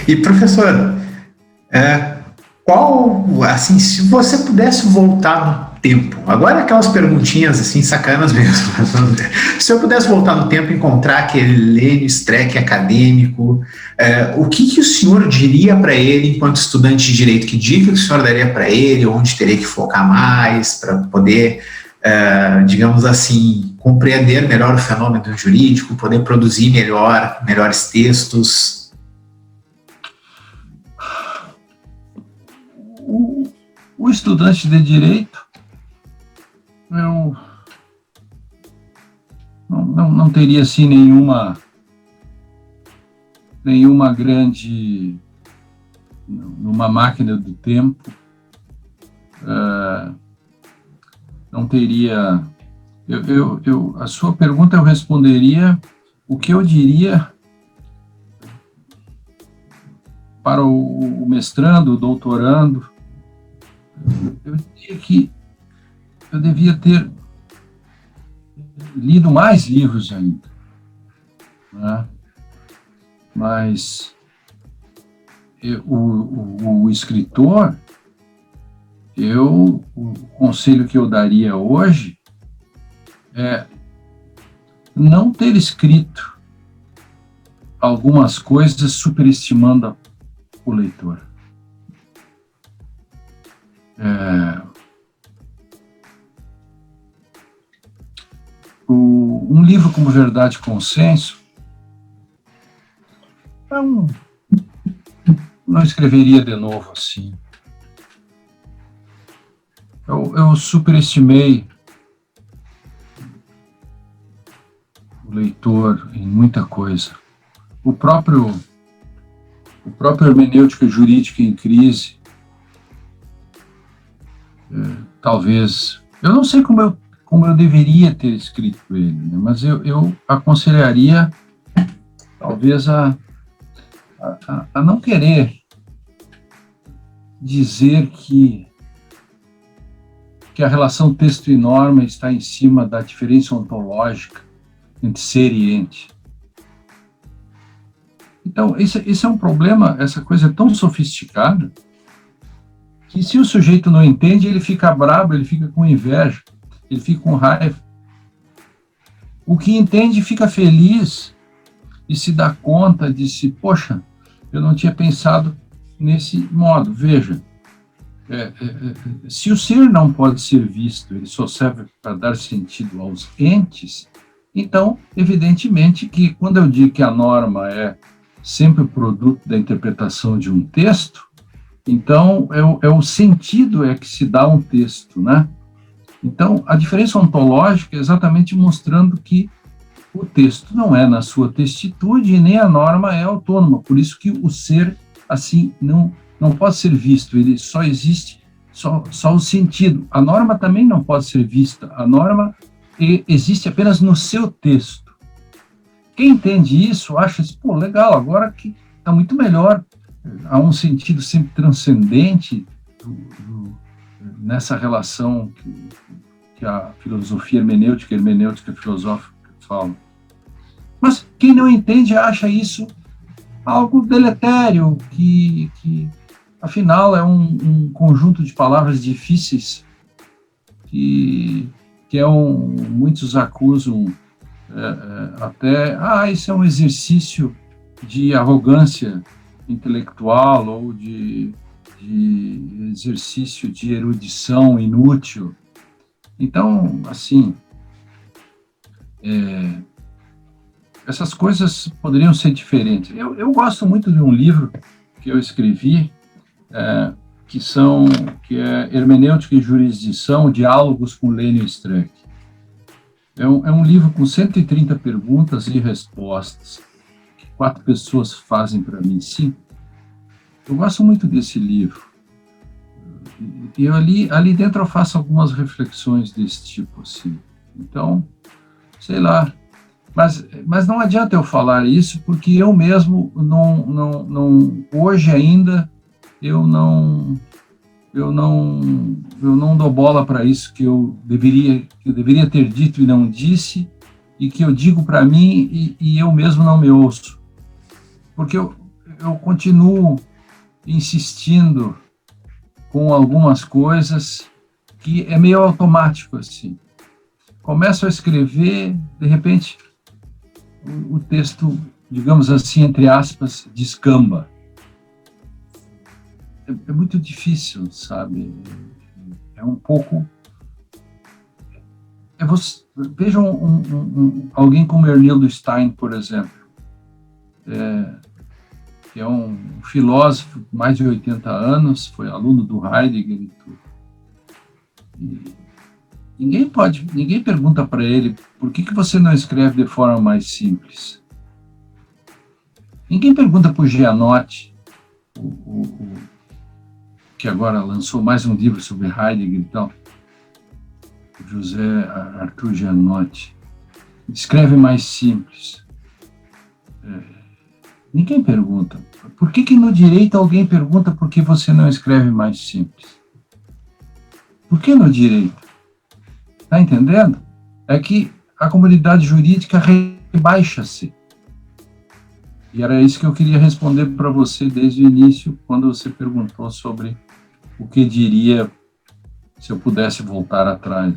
E, professor, assim, se você pudesse voltar no tempo, agora aquelas perguntinhas, assim, sacanas mesmo, se eu pudesse voltar no tempo e encontrar aquele Lênio Streck acadêmico, o que o senhor diria para ele enquanto estudante de direito? Que dica que o senhor daria para ele, onde teria que focar mais para poder, digamos assim, compreender melhor o fenômeno jurídico, poder produzir melhores textos? O estudante de direito, eu não teria assim nenhuma grande, numa máquina do tempo, não teria. A sua pergunta eu responderia o que eu diria para o mestrando, o doutorando. Eu diria que eu devia ter lido mais livros ainda, né? Mas o escritor, o conselho que eu daria hoje é não ter escrito algumas coisas superestimando o leitor. Um livro como Verdade e Consenso, não escreveria de novo assim. Eu superestimei o leitor em muita coisa. O próprio Hermenêutica Jurídica em Crise, talvez, eu não sei como eu deveria ter escrito ele, né? Mas eu aconselharia, talvez, a não querer dizer que a relação texto e norma está em cima da diferença ontológica entre ser e ente. Então, esse é um problema, essa coisa é tão sofisticada, que se o sujeito não entende, ele fica bravo, ele fica com inveja, ele fica com raiva. O que entende fica feliz e se dá conta de si, poxa, eu não tinha pensado nesse modo. Veja, se o ser não pode ser visto, ele só serve para dar sentido aos entes, então, evidentemente que quando eu digo que a norma é sempre o produto da interpretação de um texto, então é o sentido que se dá a um texto, né? Então, a diferença ontológica é exatamente mostrando que o texto não é na sua textitude e nem a norma é autônoma, por isso que o ser, assim, não pode ser visto, ele só existe, só o sentido. A norma também não pode ser vista, a norma existe apenas no seu texto. Quem entende isso acha, pô, legal, agora que está muito melhor, há um sentido sempre transcendente nessa relação que a filosofia hermenêutica filosófica fala. Mas quem não entende acha isso algo deletério, que afinal é um conjunto de palavras difíceis que muitos acusam até, isso é um exercício de arrogância intelectual ou de exercício de erudição inútil. Então, assim, essas coisas poderiam ser diferentes. Eu gosto muito de um livro que eu escrevi, que é Hermenêutica e Jurisdição, Diálogos com Lênio Streck. É um livro com 130 perguntas e respostas, que 4 pessoas fazem para mim, 5. Eu gosto muito desse livro. E ali dentro eu faço algumas reflexões desse tipo, assim. Então, sei lá. Mas não adianta eu falar isso, porque eu mesmo não hoje ainda, eu eu não dou bola para isso que eu deveria ter dito e não disse, e que eu digo para mim e eu mesmo não me ouço. Porque eu continuo insistindo com algumas coisas que é meio automático, assim. Começo a escrever, de repente, o texto, digamos assim, entre aspas, descamba. É muito difícil, sabe? É um pouco... Vejam alguém como Ernildo Stein, por exemplo, que é um filósofo de mais de 80 anos, foi aluno do Heidegger e tudo. Ninguém pergunta para ele por que você não escreve de forma mais simples. Ninguém pergunta para o Gianotti, que agora lançou mais um livro sobre Heidegger e tal, José Arthur Gianotti, escreve mais simples. Ninguém pergunta. Por que no direito alguém pergunta por que você não escreve mais simples? Por que no direito? Está entendendo? É que a comunidade jurídica rebaixa-se. E era isso que eu queria responder para você desde o início, quando você perguntou sobre o que diria se eu pudesse voltar atrás.